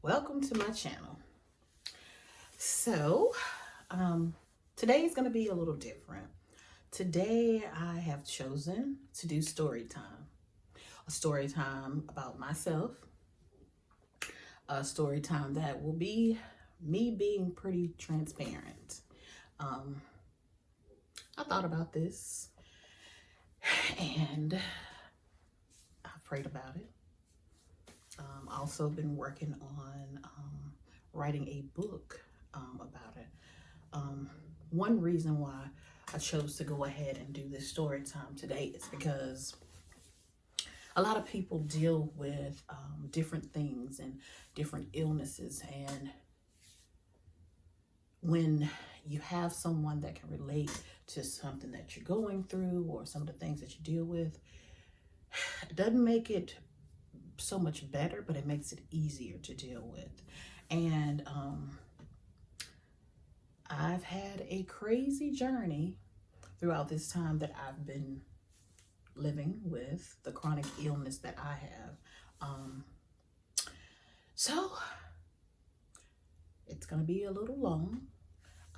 welcome to my channel. So today is going to be a little different. Today I have chosen to do story time. A story time about myself. A story time that will be me being pretty transparent. I thought about this and I prayed about it. Also been working on writing a book about it. One reason why I chose to go ahead and do this story time today is because a lot of people deal with different things and different illnesses, and when you have someone that can relate to something that you're going through or some of the things that you deal with, it doesn't make it so much better, but it makes it easier to deal with. And I've had a crazy journey throughout this time that I've been living with the chronic illness that I have. So it's gonna be a little long.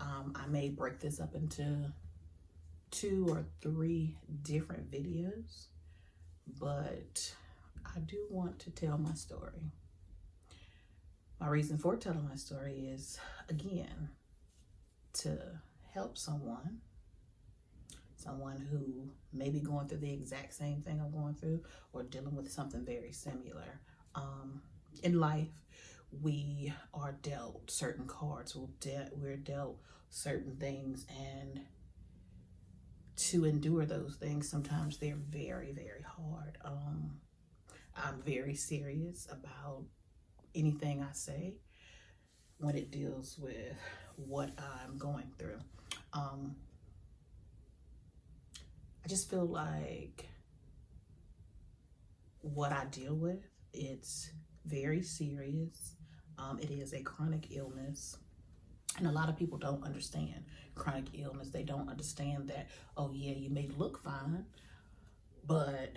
I may break this up into 2 or 3 different videos, but I do want to tell my story. My reason for telling my story is, again, to help someone who may be going through the exact same thing I'm going through or dealing with something very similar. In life, we are dealt certain cards, we're dealt certain things, and to endure those things, sometimes they're very, very hard. I'm very serious about anything I say when it deals with what I'm going through. I just feel like what I deal with, it's very serious. It is a chronic illness. And a lot of people don't understand chronic illness. They don't understand that, oh yeah, you may look fine, but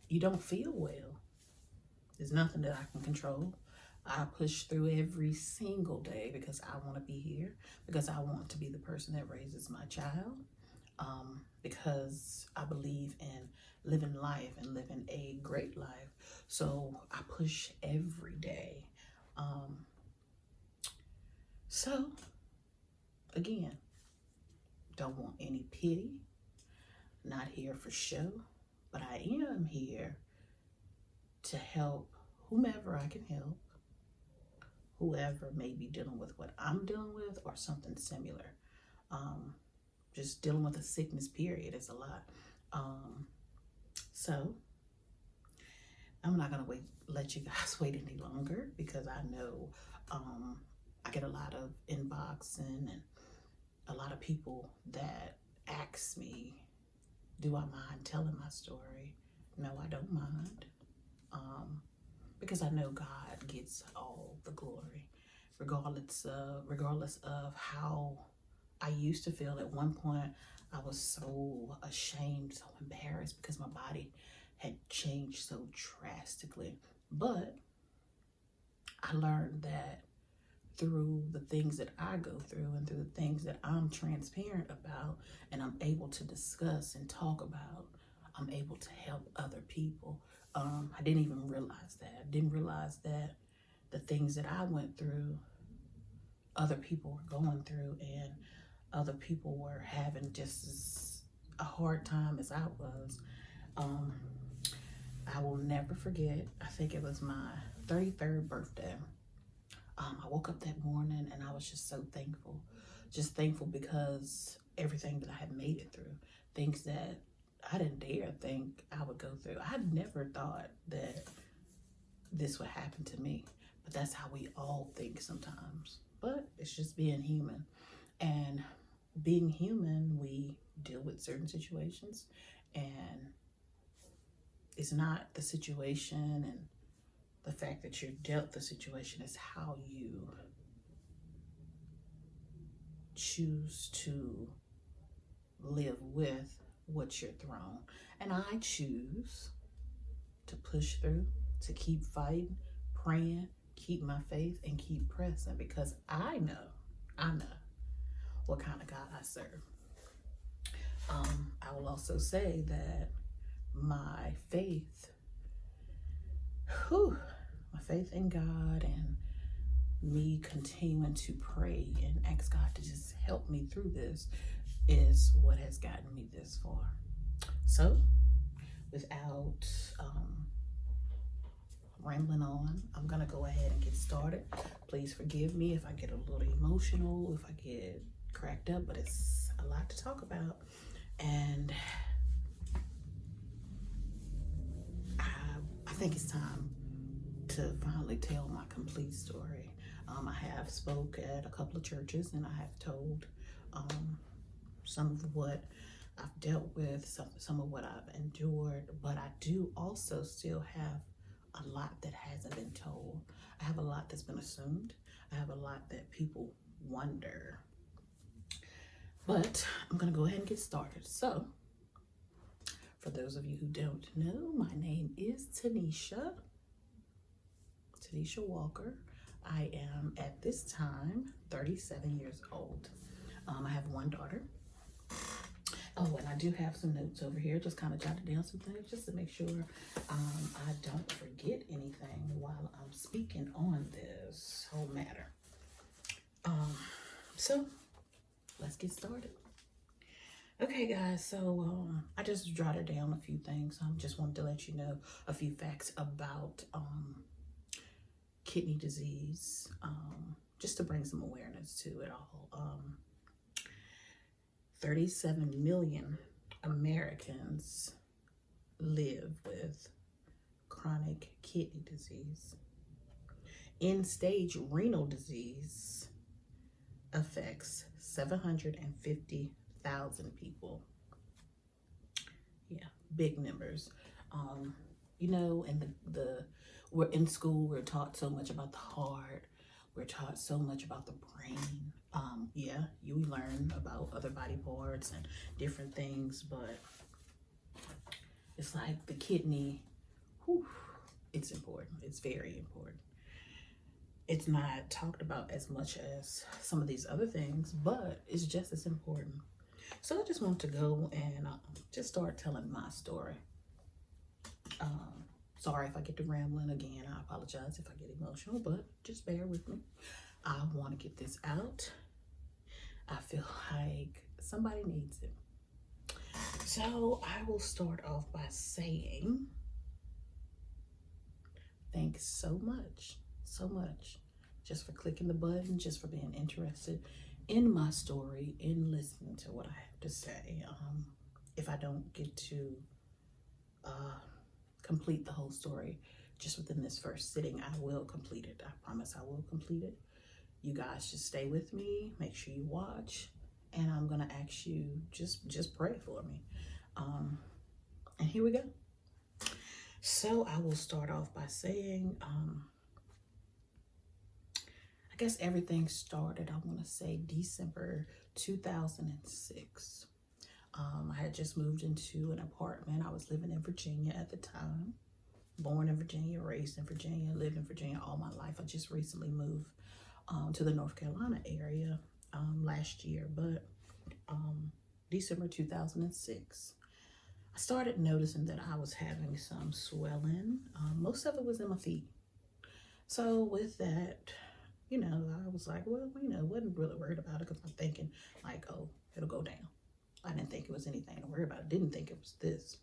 you don't feel well. There's nothing that I can control. I push through every single day because I want to be here, because I want to be the person that raises my child, because I believe in living life and living a great life. So I push every day. So again, don't want any pity, not here for show, but I am here to help whomever I can help, whoever may be dealing with what I'm dealing with or something similar. Just dealing with a sickness period is a lot. So I'm not gonna let you guys wait any longer, because I know I get a lot of inboxing and a lot of people that ask me, do I mind telling my story? No, I don't mind. Because I know God gets all the glory, regardless of how I used to feel. At one point, I was so ashamed, so embarrassed, because my body had changed so drastically. But I learned that through the things that I go through and through the things that I'm transparent about and I'm able to discuss and talk about, I'm able to help other people. I didn't even realize that. I didn't realize that the things that I went through, other people were going through, and other people were having just as a hard time as I was. I will never forget, I think it was my 33rd birthday. I woke up that morning and I was just so thankful. Just thankful because everything that I had made it through, things that I didn't dare think I would go through. I never thought that this would happen to me, but that's how we all think sometimes. But it's just being human. And being human, we deal with certain situations, and it's not the situation and the fact that you're dealt the situation, is how you choose to live with what you're thrown. And I choose to push through, to keep fighting, praying, keep my faith and keep pressing, because I know what kind of God I serve. I will also say that my faith in God and me continuing to pray and ask God to just help me through this is what has gotten me this far. So, without rambling on, I'm gonna go ahead and get started. Please forgive me if I get a little emotional, if I get cracked up, but it's a lot to talk about. And I think it's time to finally tell my complete story. I have spoke at a couple of churches, and I have told some of what I've dealt with, some of what I've endured, but I do also still have a lot that hasn't been told. I have a lot that's been assumed. I have a lot that people wonder. But I'm gonna go ahead and get started. So, for those of you who don't know, my name is Tanisha Walker. I am at this time 37 years old. I have one daughter. Oh, and I do have some notes over here. Just kind of jotted down some things just to make sure I don't forget anything while I'm speaking on this whole matter. So let's get started. Okay, guys, so I just jotted down a few things. I just wanted to let you know a few facts about kidney disease, just to bring some awareness to it all. 37 million Americans live with chronic kidney disease. End-stage renal disease affects 750,000 people. Yeah, big numbers. You know, in we're in school, we're taught so much about the heart. We're taught so much about the brain. Yeah, you learn about other body parts and different things, but it's like the kidney, it's important. It's very important. It's not talked about as much as some of these other things, but it's just as important. So I just want to go and just start telling my story. Sorry if I get to rambling again. I apologize if I get emotional, but just bear with me. I want to get this out. I feel like somebody needs it. So I will start off by saying, thanks so much, just for clicking the button, just for being interested in my story, in listening to what I have to say. If I don't get to complete the whole story just within this first sitting, I will complete it. I promise I will complete it. You guys just stay with me, make sure you watch, and I'm gonna ask you just pray for me. And here we go. So I will start off by saying, I guess everything started, I want to say December 2006. I had just moved into an apartment. I was living in Virginia at the time. Born in Virginia, raised in Virginia, lived in Virginia all my life. I just recently moved to the North Carolina area last year, but December 2006, I started noticing that I was having some swelling. Most of it was in my feet. So with that, you know, I was like, well, you know, wasn't really worried about it because I'm thinking like, oh, it'll go down. I didn't think it was anything to worry about. Didn't think it was this.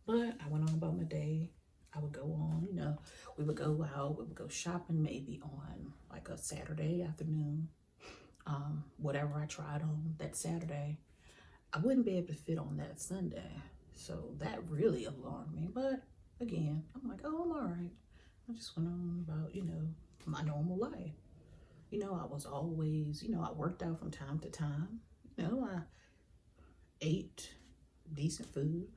But I went on about my day. I would go on, you know, we would go out, we would go shopping maybe on like a Saturday afternoon. Whatever I tried on that Saturday, I wouldn't be able to fit on that Sunday. So that really alarmed me. But again, I'm like, oh, I'm all right. I just went on about, you know, my normal life. You know, I was always, you know, I worked out from time to time. You know, I ate decent food.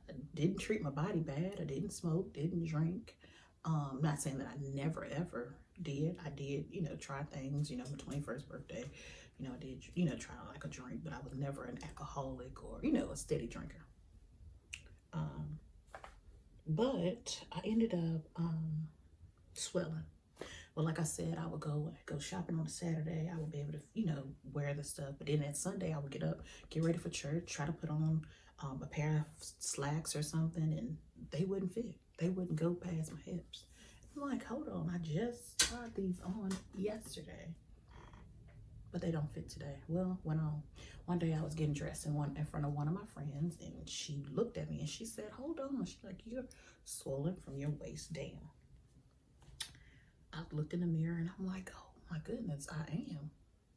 I didn't treat my body bad. I didn't smoke, didn't drink. Not saying that I never, ever did. I did, you know, try things, you know, my 21st birthday, you know, I did, you know, try like a drink, but I was never an alcoholic or, you know, a steady drinker. But I ended up swelling. Well, like I said, I would go shopping on a Saturday. I would be able to, wear the stuff. But then that Sunday, I would get up, get ready for church, try to put on a pair of slacks or something, and they wouldn't fit. They wouldn't go past my hips. I'm like, hold on, I just tried these on yesterday, but they don't fit today. Well, one day I was getting dressed in front of one of my friends, and she looked at me and she said, hold on. She's like, you're swollen from your waist down. I looked in the mirror and I'm like, oh my goodness, I am.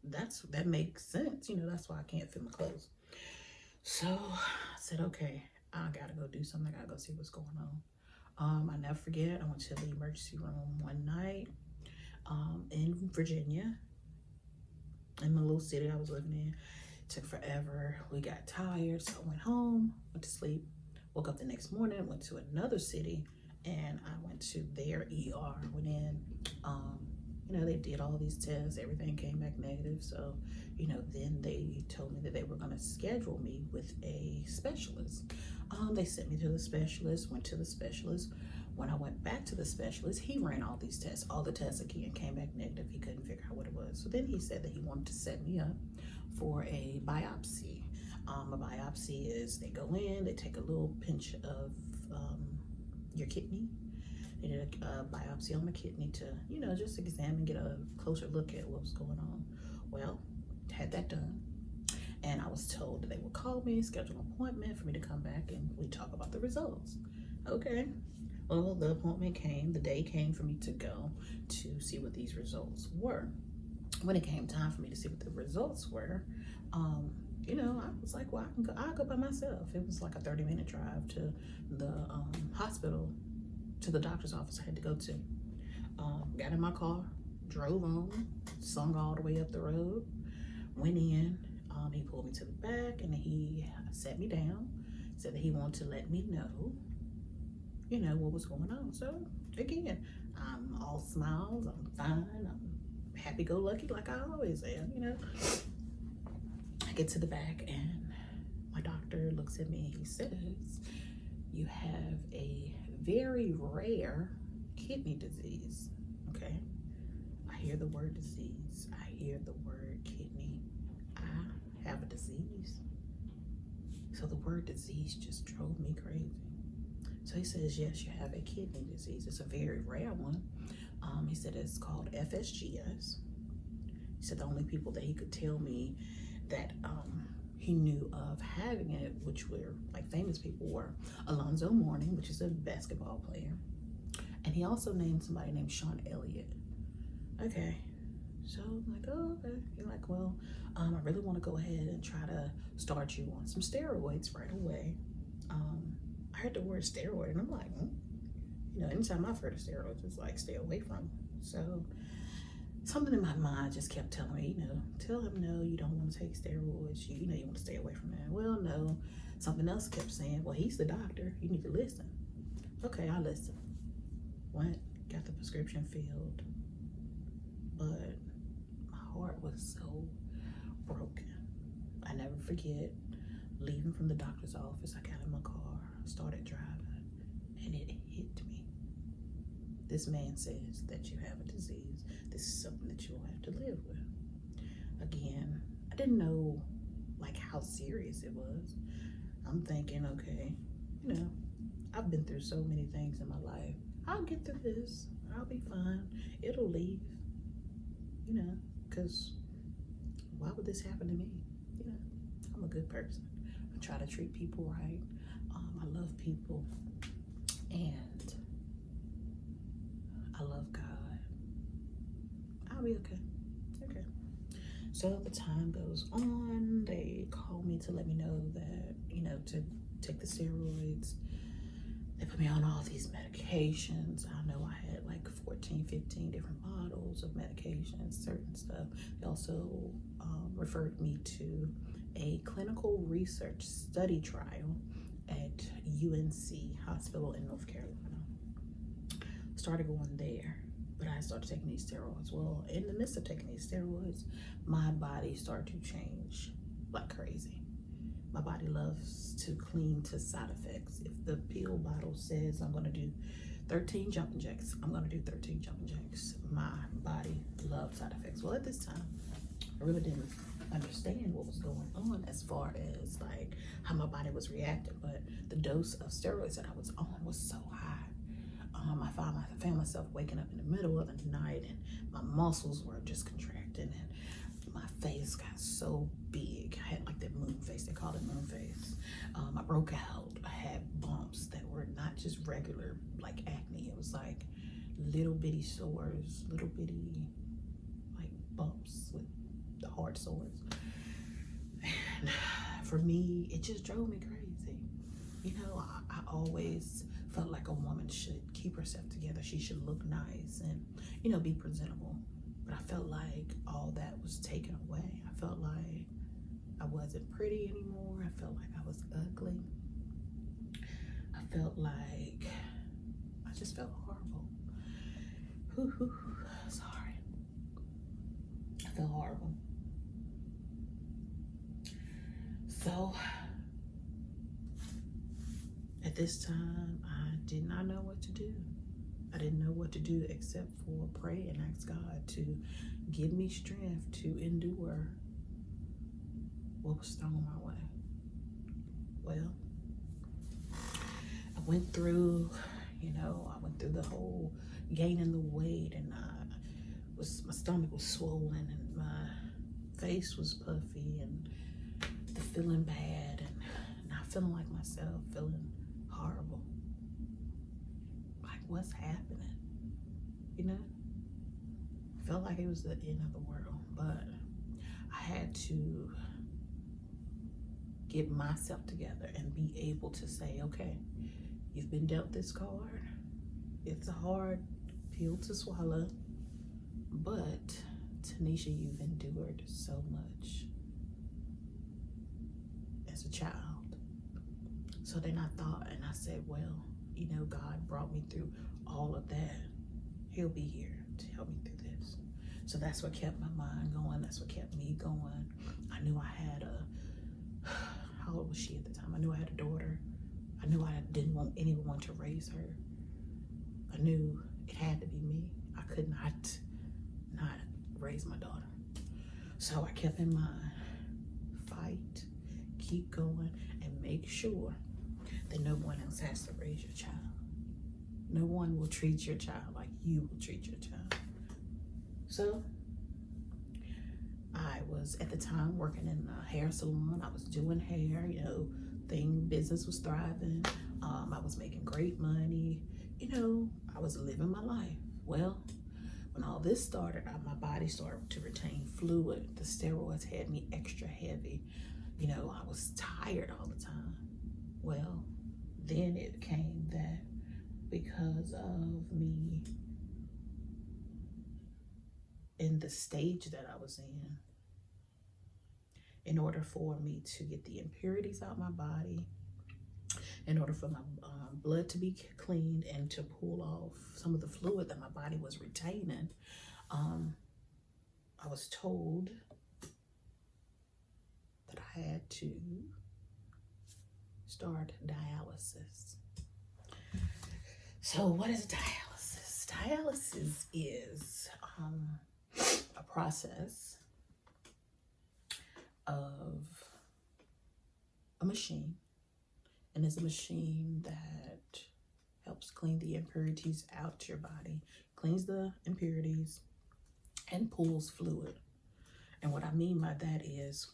That makes sense. That's why I can't fit my clothes. So I said, okay, I gotta go do something. I gotta go see what's going on. I never forget, I went to the emergency room one night in Virginia, in my little city I was living in. It took forever. We got tired, so I went home, went to sleep, woke up the next morning, went to another city, and I went to their ER. Went in, they did all these tests, everything came back negative. So, then they told me that they were gonna schedule me with a specialist. They sent me to the specialist, went to the specialist. When I went back to the specialist, he ran all these tests. All the tests again came back negative. He couldn't figure out what it was. So then he said that he wanted to set me up for a biopsy. A biopsy is they go in, they take a little pinch of your kidney. They did a biopsy on my kidney to, just examine, get a closer look at what was going on. Well, had that done. And I was told that they would call me, schedule an appointment for me to come back and we talk about the results. Okay. Well, the appointment came, the day came for me to go to see what these results were. When it came time for me to see what the results were, I was like, well, I'll go by myself. It was like a 30-minute drive to the hospital, to the doctor's office I had to go to. Got in my car, drove on, sung all the way up the road, went in. He pulled me to the back and he sat me down, said that he wanted to let me know, what was going on. So again, I'm all smiles, I'm fine, I'm happy-go-lucky like I always am, I get to the back and my doctor looks at me and he says, you have a very rare kidney disease. Okay, I hear the word disease, I hear the word kidney. I have a disease. So the word disease just drove me crazy. So he says, yes, you have a kidney disease. It's a very rare one. He said it's called FSGS. He said the only people that he could tell me that he knew of having it, which were like famous people, were Alonzo Mourning, which is a basketball player. And he also named somebody named Sean Elliott. Okay. So I'm like, oh, okay. You're like, well, I really want to go ahead and try to start you on some steroids right away. I heard the word steroid and I'm like, anytime I've heard of steroids, it's like, stay away from them. So something in my mind just kept telling me, tell him no, you don't want to take steroids. You want to stay away from that. Well, no. Something else kept saying, well, he's the doctor. You need to listen. Okay, I listened. Went, got the prescription filled. But my heart was so broken. I never forget leaving from the doctor's office. I got in my car, started driving, and it hit me. This man says that you have a disease. This is something that you'll have to live with. Again, I didn't know how serious it was. I'm thinking, okay, I've been through so many things in my life. I'll get through this. I'll be fine. It'll leave. Because why would this happen to me? I'm a good person. I try to treat people right. I love people. And I love God. I'll be okay. Okay. So the time goes on. They call me to let me know that, to take the steroids. They put me on all these medications. I know I had 14, 15 different bottles of medications, certain stuff. They also referred me to a clinical research study trial at UNC Hospital in North Carolina. Started going there, but I started taking these steroids. Well, in the midst of taking these steroids, my body started to change like crazy. My body loves to cling to side effects. If the pill bottle says I'm gonna do 13 jumping jacks, I'm gonna do 13 jumping jacks. my body loves side effects. Well, at this time, I really didn't understand what was going on as far as like how my body was reacting, but the dose of steroids that I was on was so high. I found myself waking up in the middle of the night and my muscles were just contracting and my face got so big. I had like that moon face, they call it moon face. I broke out. I had bumps that were not just regular like acne. It was like little bitty sores, little bitty like bumps with the hard sores. And for me, it just drove me crazy. You know, I always felt like a woman should keep herself together. She should look nice and, you know, be presentable. But I felt like all that was taken away. I felt like I wasn't pretty anymore. I felt like I was ugly. I felt like I just felt horrible. Sorry. I felt horrible. So at this time, I did not know what to do. I didn't know what to do except for pray and ask God to give me strength to endure what was thrown my way. Well, I went through, the whole gaining the weight, and my stomach was swollen and my face was puffy and the feeling bad and not feeling like myself, feeling horrible. Like, what's happening? You know? Felt like it was the end of the world, but I had to get myself together and be able to say, okay, you've been dealt this card. It's a hard pill to swallow, but Tanisha, you've endured so much as a child. So then I thought, and I said, well, God brought me through all of that. He'll be here to help me through this. So that's what kept my mind going. That's what kept me going. I knew I had how old was she at the time? I knew I had a daughter. I knew I didn't want anyone to raise her. I knew it had to be me. I could not raise my daughter. So I kept in mind, fight, keep going, and make sure that no one else has to raise your child. No one will treat your child like you will treat your child. So I was at the time working in a hair salon. I was doing hair, business was thriving. I was making great money. I was living my life. Well, when all this started, my body started to retain fluid. The steroids had me extra heavy. I was tired all the time. Well, then it came that because of me in the stage that I was in order for me to get the impurities out my body, in order for my blood to be cleaned and to pull off some of the fluid that my body was retaining, I was told that I had to start dialysis. So what is dialysis? Dialysis is a process of a machine, and it's a machine that helps clean the impurities out your body, cleans the impurities and pulls fluid. And what I mean by that is,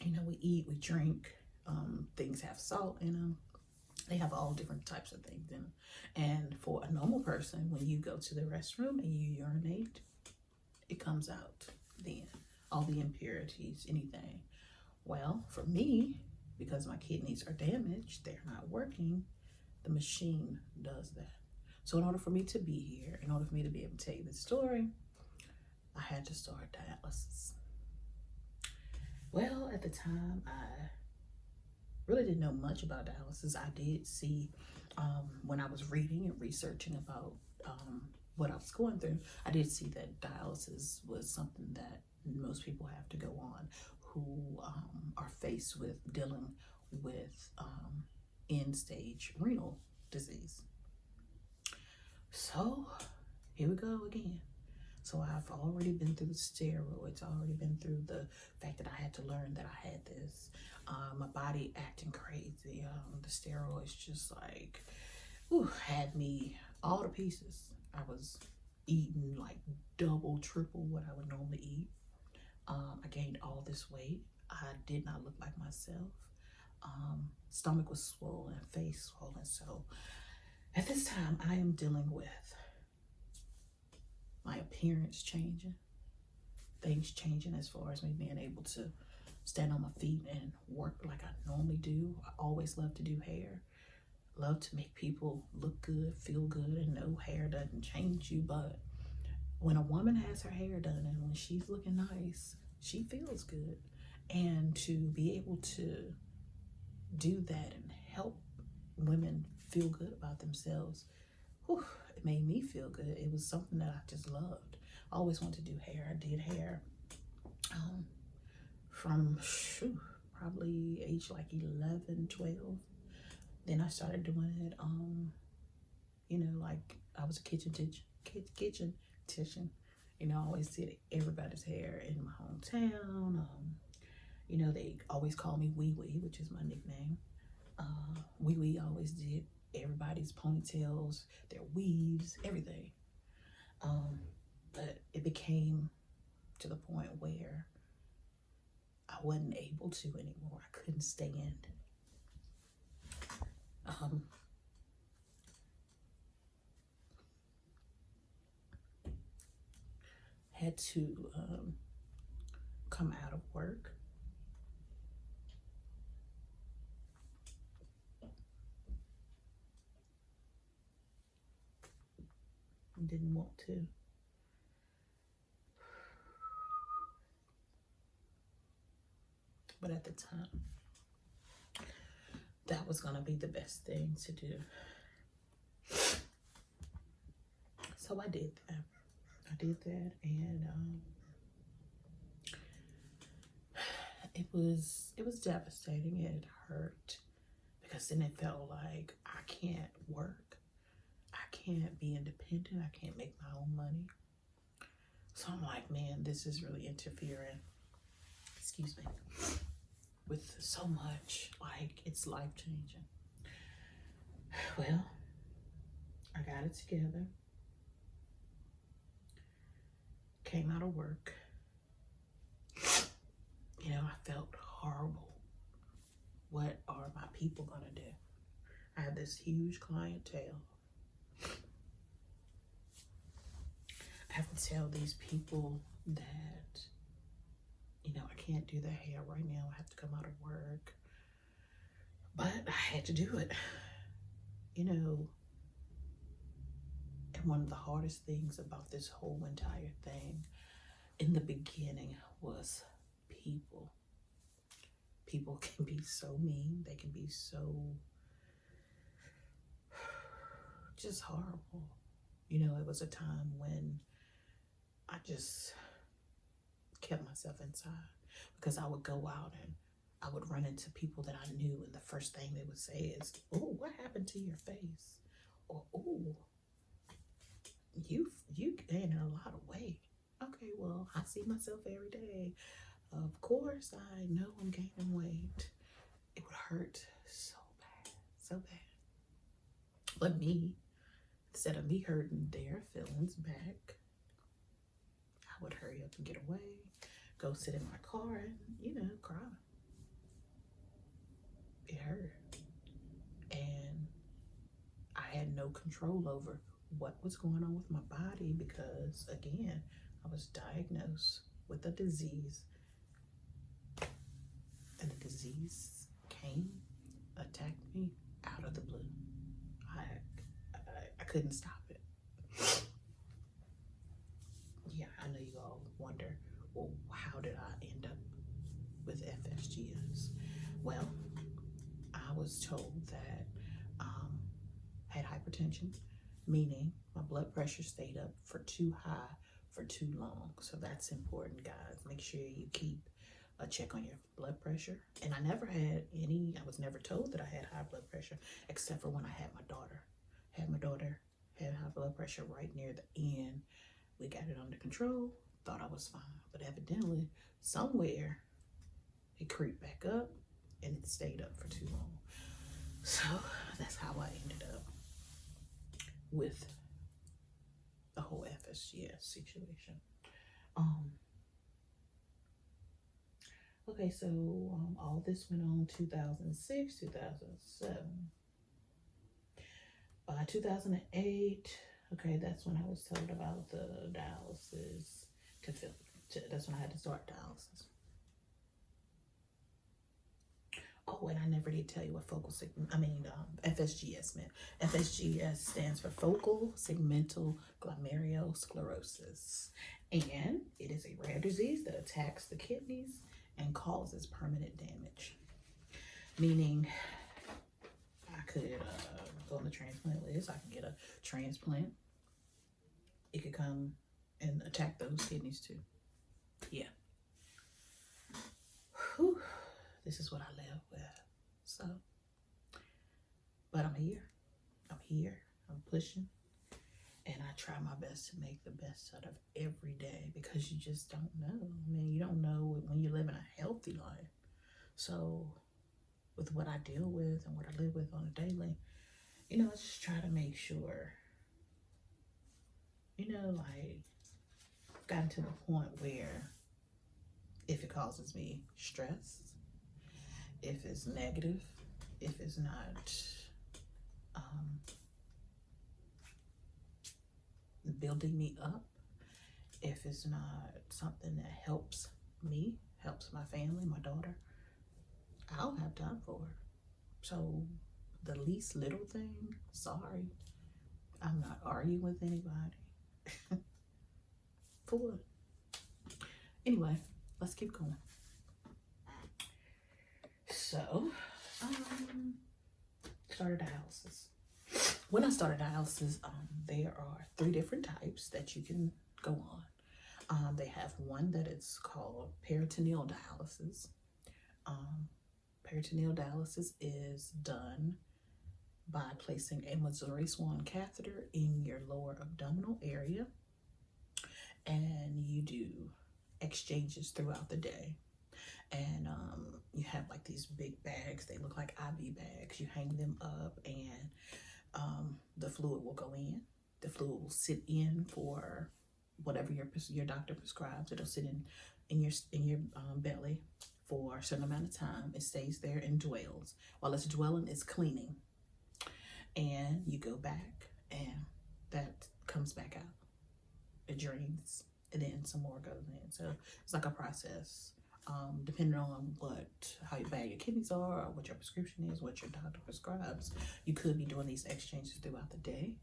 we eat, we drink, things have salt in them. They have all different types of things in them. And for a normal person, when you go to the restroom and you urinate, it comes out then, all the impurities, anything. Well, for me, because my kidneys are damaged, they're not working, the machine does that. So in order for me to be here, in order for me to be able to tell you this story, I had to start dialysis. Well, at the time, I really didn't know much about dialysis. I did see, when I was reading and researching about what I was going through, I did see that dialysis was something that most people have to go on who are faced with dealing with end-stage renal disease. So here we go again. So I've already been through the steroids, already been through the fact that I had to learn that I had this. My body acting crazy. The steroids just like, had me all to pieces. I was eating like double, triple what I would normally eat. I gained all this weight. I did not look like myself. Stomach was swollen, face swollen. So at this time, I am dealing with my appearance changing, things changing as far as me being able to stand on my feet and work like I normally do. I always love to do hair, love to make people look good, feel good, and no, hair doesn't change you. But when a woman has her hair done and when she's looking nice, she feels good. And to be able to do that and help women feel good about themselves, it made me feel good. It was something that I just loved. I always wanted to do hair. I did hair from probably age like 11, 12. Then I started doing it, like I was a kitchen titian. I always did everybody's hair in my hometown. They always call me Wee Wee, which is my nickname. Wee Wee always did everybody's ponytails, their weaves, everything. But it became to the point where I wasn't able to anymore. I couldn't stand. Had to come out of work. Didn't want to. But at the time, that was going to be the best thing to do. So I did that. And it was devastating. It hurt because then it felt like I can't work. I can't be independent. I can't make my own money. So I'm like, man, this is really interfering, excuse me, with so much. Like, it's life-changing. Well, I got it together. Came out of work. I felt horrible. What are my people gonna do? I had this huge clientele. I have to tell these people that, I can't do their hair right now. I have to come out of work. But I had to do it. And one of the hardest things about this whole entire thing in the beginning was people. People can be so mean. They can be so just horrible. It was a time when I just kept myself inside because I would go out and I would run into people that I knew, and the first thing they would say is, "Oh, what happened to your face?" Or, "Oh, you gained a lot of weight." Okay, well, I see myself every day. Of course, I know I'm gaining weight. It would hurt so bad. But me, instead of me hurting their feelings back, I would hurry up and get away, go sit in my car and, cry. It hurt. And I had no control over what was going on with my body because, again, I was diagnosed with a disease. And the disease attacked me out of the blue. I couldn't stop it. Yeah, I know you all wonder, well, how did I end up with FSGS? Well, I was told that I had hypertension, meaning my blood pressure stayed up for too high for too long. So that's important, guys. Make sure you keep a check on your blood pressure. And I was never told that I had high blood pressure, except for when I had my daughter. Had high blood pressure right near the end We got it under control, thought I was fine, but evidently somewhere it creeped back up and it stayed up for too long. So that's how I ended up with the whole FSGS situation. Okay, so all this went on 2006, 2007. By 2008, okay, that's when I was told about the dialysis that's when I had to start dialysis. Oh, and I never did tell you what FSGS meant. FSGS stands for focal segmental glomerulosclerosis. And it is a rare disease that attacks the kidneys and causes permanent damage. Meaning, I could go on the transplant list. I can get a transplant. It could come and attack those kidneys too. Yeah. Whew. This is what I live with. So, but I'm here. I'm pushing. And I try my best to make the best out of every day, because you just don't know. I mean, you don't know when you're living a healthy life. So with what I deal with and what I live with on a daily, I just try to make sure, like, I've gotten to the point where if it causes me stress, if it's negative, if it's not building me up, if it's not something that helps me, helps my family, my daughter, I don't have time for it. So the least little thing, sorry, I'm not arguing with anybody. For what? Anyway, let's keep going. So, started dialysis. When I started dialysis, there are 3 different types that you can go on. They have one that is called peritoneal dialysis. Peritoneal dialysis is done by placing a Missouri Swan catheter in your lower abdominal area, and you do exchanges throughout the day. And you have like these big bags. They look like IV bags. You hang them up, and the fluid will go in. The fluid will sit in for whatever your doctor prescribes. It'll sit in your belly for a certain amount of time. It stays there and dwells. While it's dwelling, it's cleaning. And you go back, and that comes back out. It drains, and then some more goes in. So it's like a process. Depending on how bad your kidneys are, or what your prescription is, what your doctor prescribes, you could be doing these exchanges throughout the day,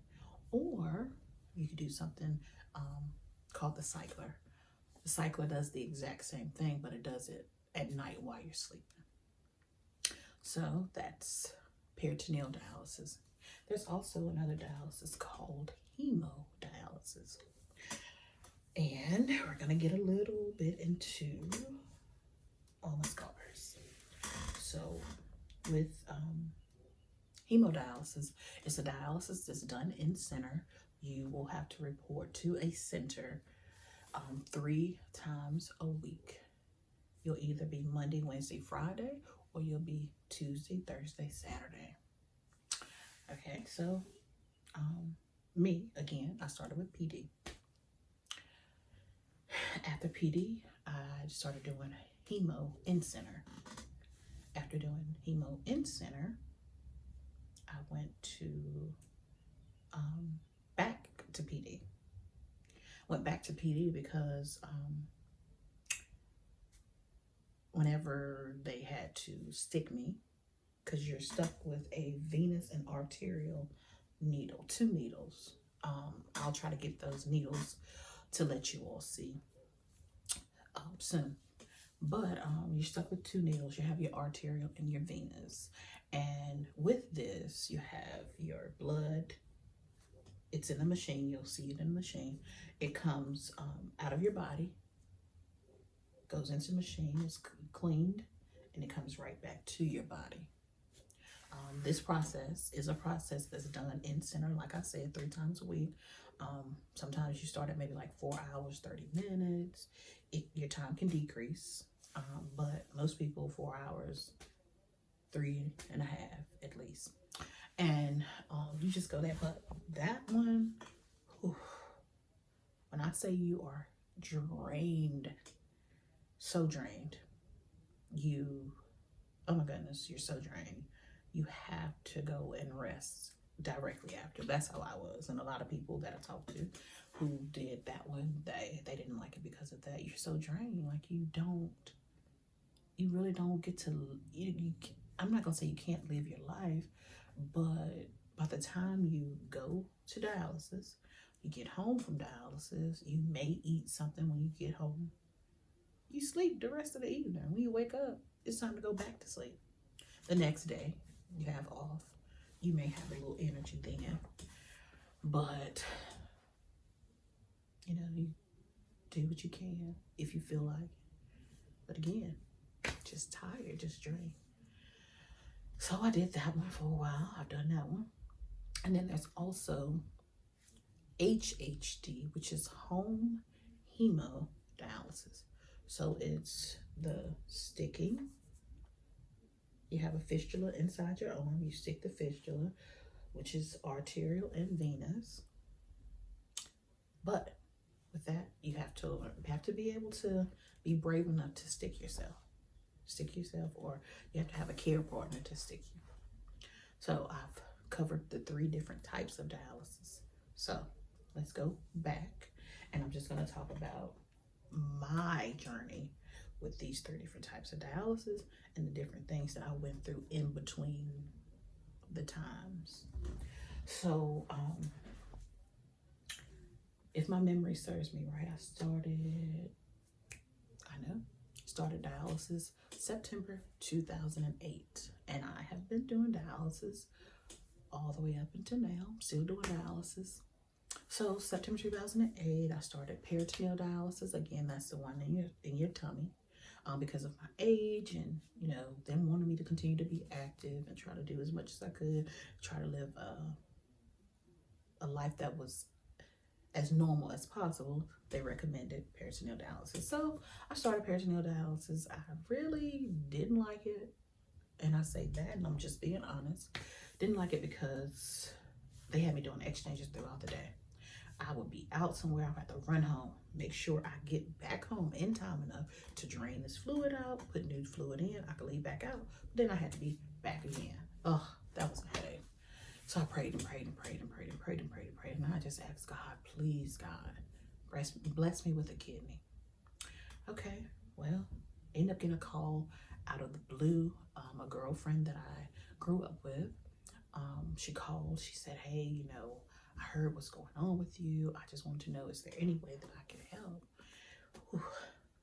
or you could do something called the cycler. The cycler does the exact same thing, but it does it at night while you're sleeping. So that's peritoneal dialysis. There's also another dialysis called hemodialysis. And we're going to get a little bit into all my scars. So with hemodialysis, it's a dialysis that's done in center. You will have to report to a center 3 times a week. You'll either be Monday, Wednesday, Friday, or you'll be Tuesday, Thursday, Saturday. Okay, so me, again, I started with PD. After PD, I started doing hemo in center. After doing hemo in center, I went to back to PD. Went back to PD because whenever they had to stick me, because you're stuck with a venous and arterial needle, 2 needles. I'll try to get those needles to let you all see soon. But you're stuck with 2 needles. You have your arterial and your venous. And with this, you have your blood. It's in the machine. You'll see it in the machine. It comes out of your body, goes into the machine, it's cleaned, and it comes right back to your body. This process is a process that's done in center, like I said, 3 times a week. Sometimes you start at maybe like 4 hours, 30 minutes. Your time can decrease, but most people 4 hours, 3.5 at least. And you just go there. But that one, whew, when I say you are drained, so drained, oh my goodness, you're so drained. You have to go and rest directly after. That's how I was. And a lot of people that I talked to who did that one, they didn't like it because of that. You're so drained. Like you really don't get to, I'm not going to say you can't live your life, but by the time you go to dialysis, you get home from dialysis, you may eat something when you get home. You sleep the rest of the evening. When you wake up, it's time to go back to sleep. The next day, you have off. You may have a little energy then, but you do what you can if you feel like it. But again, just tired, just drained. So I did that one for a while. I've done that one. And then there's also HHD, which is home hemodialysis. So it's the sticking. You have a fistula inside your arm. You stick the fistula, which is arterial and venous. But with that, you have to be able to be brave enough to stick yourself, or you have to have a care partner to stick you. So I've covered the 3 different types of dialysis. So let's go back, and I'm just going to talk about my journey with these 3 different types of dialysis and the different things that I went through in between the times. So if my memory serves me right, I started dialysis September 2008, and I have been doing dialysis all the way up until now. I'm still doing dialysis. So September 2008, I started peritoneal dialysis. Again, that's the one in your tummy, because of my age and them wanting me to continue to be active and try to do as much as I could, try to live a life that was as normal as possible. They recommended peritoneal dialysis. So I started peritoneal dialysis. I really didn't like it. And I say that, and I'm just being honest. Didn't like it because they had me doing exchanges throughout the day. I would be out somewhere. I would have to run home, make sure I get back home in time enough to drain this fluid out, put new fluid in. I could leave back out. But then I had to be back again. Oh, that was a headache. So I prayed and prayed and prayed and prayed and prayed and prayed and prayed. And I just asked God, please, God, bless me with a kidney. Okay, well, ended up getting a call out of the blue. A girlfriend that I grew up with, she called. She said, hey, I heard what's going on with you. I just wanted to know, is there any way that I can help? Whew.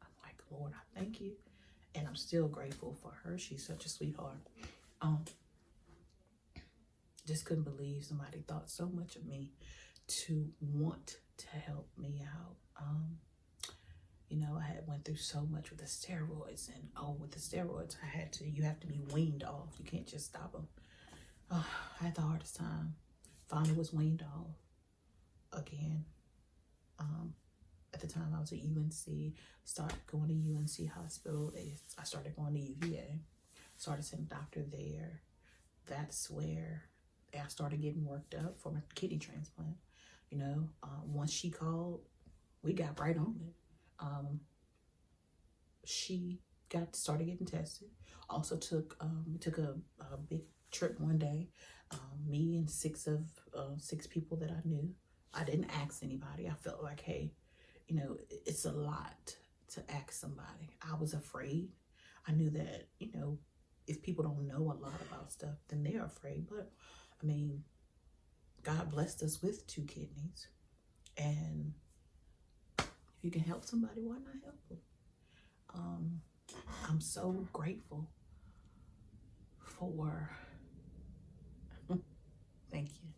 I'm like, Lord, I thank you. And I'm still grateful for her. She's such a sweetheart. Just couldn't believe somebody thought so much of me to want to help me out. I had went through so much with the steroids, and with the steroids, you have to be weaned off. You can't just stop them. I had the hardest time. Finally was weaned off again. At the time I was at UNC, started going to UNC hospital. I started going to UVA, started seeing a doctor there. That's where I started getting worked up for my kidney transplant. Once she called, we got right on it. She started getting tested. Also took a big trip one day. Me and six people that I knew. I didn't ask anybody. I felt like, hey, it's a lot to ask somebody. I was afraid. I knew that, if people don't know a lot about stuff, then they're afraid. But God blessed us with 2 kidneys, and if you can help somebody, why not help them? I'm so grateful for, thank you.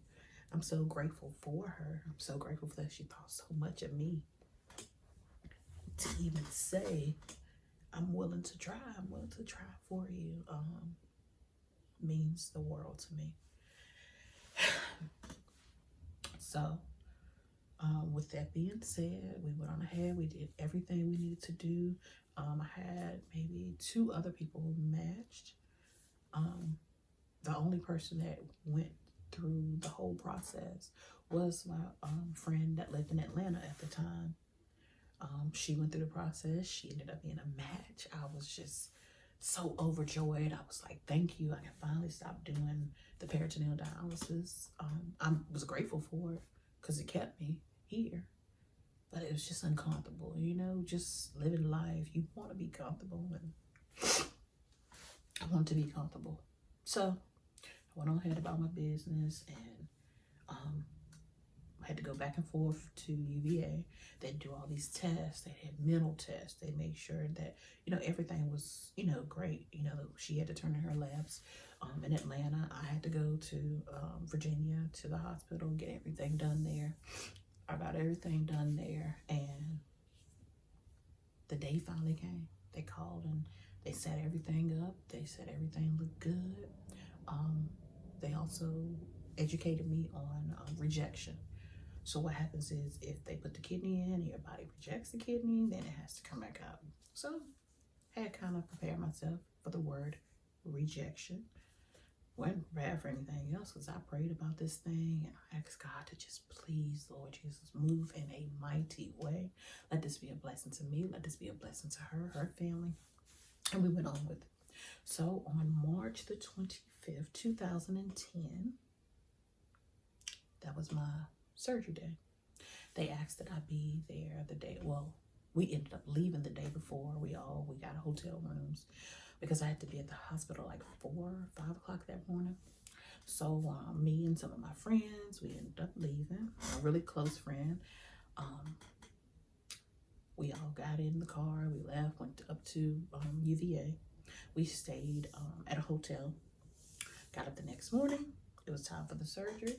I'm so grateful for her. I'm so grateful that she thought so much of me to even say, I'm willing to try for you, means the world to me. So With that being said, we went on ahead. We did everything we needed to do. I had maybe 2 other people who matched. The only person that went through the whole process was my friend that lived in Atlanta at the time. She went through the process. She ended up being a match. I was just so overjoyed. I was like, thank you. I can finally stop doing the peritoneal dialysis. I was grateful for it because it kept me here. But it was just uncomfortable, you know, just living life. You want to be comfortable, and I want to be comfortable. So I went on ahead about my business, and I had to go back and forth to UVA. They'd do all these tests. They had mental tests. They made sure that, you know, everything was, you know, great. You know, she had to turn in her labs in Atlanta. I had to go to Virginia to the hospital, get everything done there. I got everything done there, and the day finally came. They called and they set everything up. They said everything looked good. They also educated me on rejection. So what happens is if they put the kidney in and your body rejects the kidney, then it has to come back out. So I had kind of prepared myself for the word rejection. Wasn't bad for anything else because I prayed about this thing and I asked God to just please, Lord Jesus, move in a mighty way. Let this be a blessing to me. Let this be a blessing to her, her family. And we went on with it. So on March the 25th, 2010, that was my surgery day. They asked that I be there the day. Well, we ended up leaving the day before. We got hotel rooms because I had to be at the hospital like 4 or 5 o'clock that morning. So me and some of my friends, we ended up leaving. A really close friend. We all got in the car. We left, went up to UVA. We stayed at a hotel. Got up the next morning. It was time for the surgery.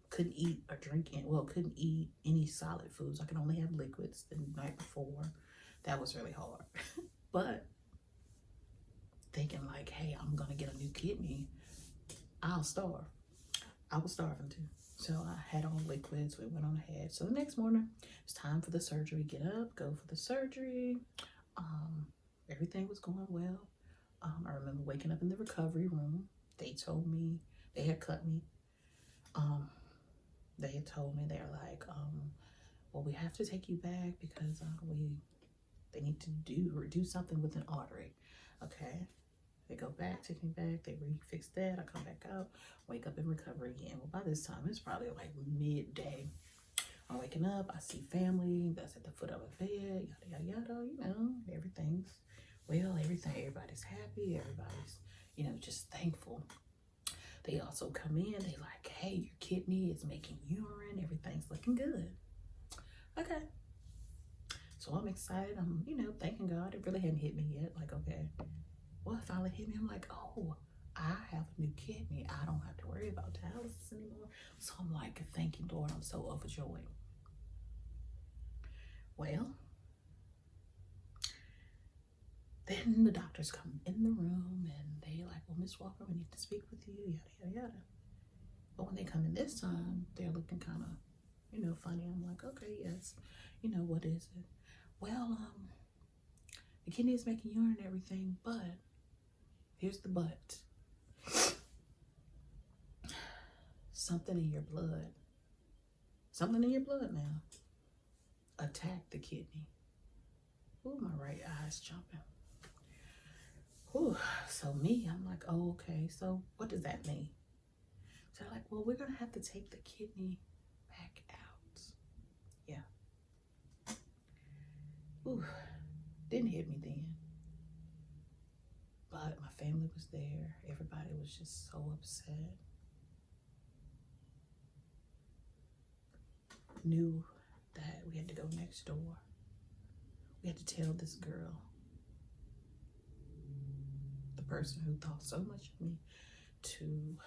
Couldn't eat or drink, couldn't eat any solid foods. I could only have liquids the night before. That was really hard. But thinking like, hey, I'm gonna get a new kidney, I'll starve. I was starving too. So I had all liquids. We went on ahead. So the next morning, it's time for the surgery. Get up, go for the surgery. Everything was going well. I remember waking up in the recovery room. They told me they had cut me. They had told me, they're like, well, we have to take you back because they need to do something with an artery. Okay. They go back, take me back, they refix that, I come back out, wake up in recovery again. Well, by this time, it's probably like midday. I'm waking up, I see family that's at the foot of a bed, yada, yada, yada, you know, everything's, well, everybody's happy, everybody's, you know, just thankful. They also come in, they like, hey, your kidney is making urine, everything's looking good. Okay. So I'm excited, I'm, you know, thanking God. It really hadn't hit me yet, like, okay. Well, it finally hit me. I'm like, oh, I have a new kidney. I don't have to worry about dialysis anymore. So I'm like, thank you, Lord. I'm so overjoyed. Well, then the doctors come in the room and they like, well, Miss Walker, we need to speak with you, yada, yada, yada. But when they come in this time, they're looking kind of, you know, funny. I'm like, okay, yes. You know, what is it? Well, the kidney is making urine and everything, but here's the but. Something in your blood now attacked the kidney. Ooh, my right eye's jumping. Ooh, so me, I'm like, oh, okay, so what does that mean? So they're like, well, we're gonna have to take the kidney back out. Yeah. Ooh, didn't hit me then. But my family was there. Everybody was just so upset. Knew that we had to go next door. We had to tell this girl, the person who thought so much of me, to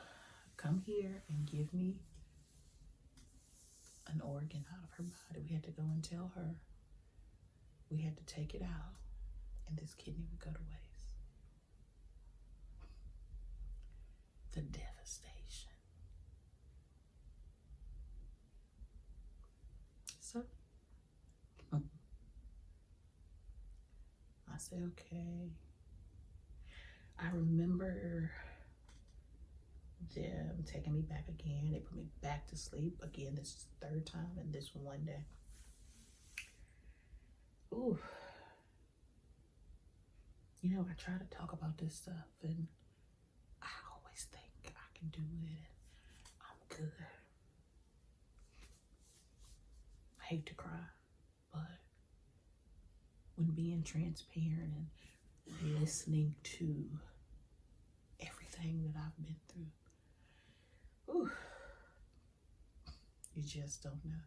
come here and give me an organ out of her body. We had to go and tell her we had to take it out and this kidney would go to waste. The devastation. said, okay. I remember them taking me back again. They put me back to sleep again. This is the third time in this one day. Ooh. You know, I try to talk about this stuff and I always think I can do it. I'm good. I hate to cry, but when being transparent and listening to everything that I've been through, ooh, you just don't know.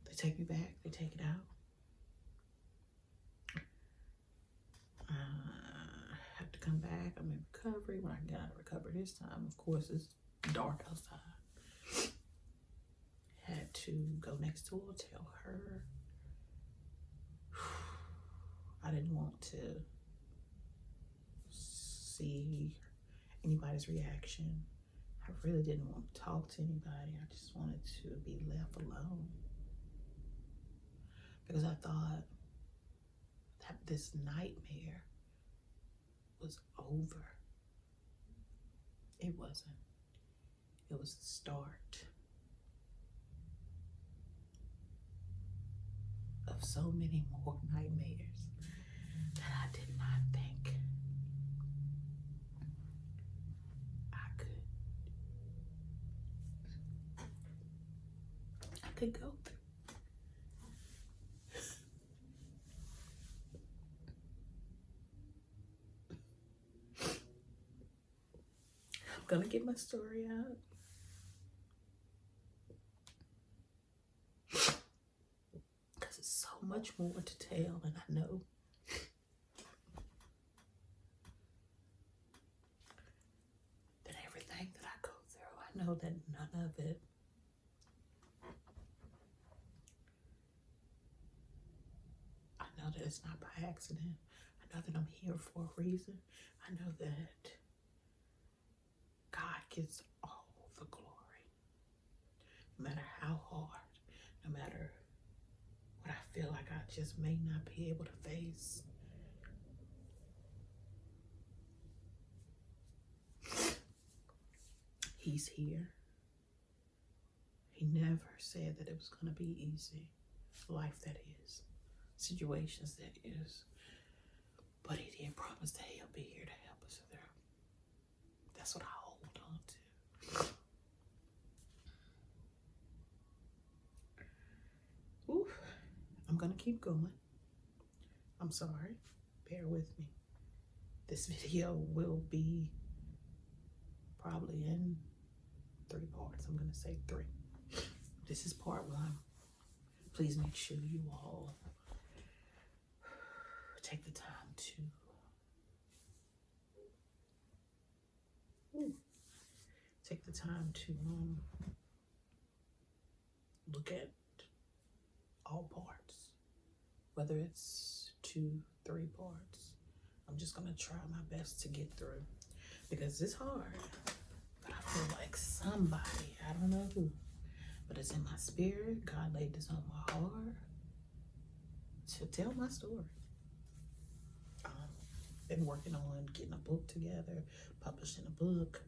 They take me back, they take it out. I have to come back. I'm in recovery. When I get out of recovery this time, of course, it's dark outside. Had to go next door, tell her. I didn't want to see anybody's reaction. I really didn't want to talk to anybody. I just wanted to be left alone. Because I thought that this nightmare was over. It wasn't. It was the start of so many more nightmares that I did not think I could go through. I'm gonna get my story out. Because it's so much more to tell, and I know that everything that I go through, I know that none of it that it's not by accident. I know that I'm here for a reason. I know that God gets all the glory. No matter how hard, no matter what I feel like I just may not be able to face. He's here. He never said that it was going to be easy. Life that is. Situations that is. But he did promise that he'll be here to help us through. That's what I hold on to. Ooh, I'm going to keep going. I'm sorry. Bear with me. This video will be probably in 3 parts. I'm going to say 3. This is part 1. Please make sure you all take the time to look at all parts, whether it's 2, 3 parts. I'm just gonna try my best to get through because it's hard, but I feel like somebody, I don't know who, but it's in my spirit. God laid this on my heart to tell my story. Been working on getting a book together, publishing a book.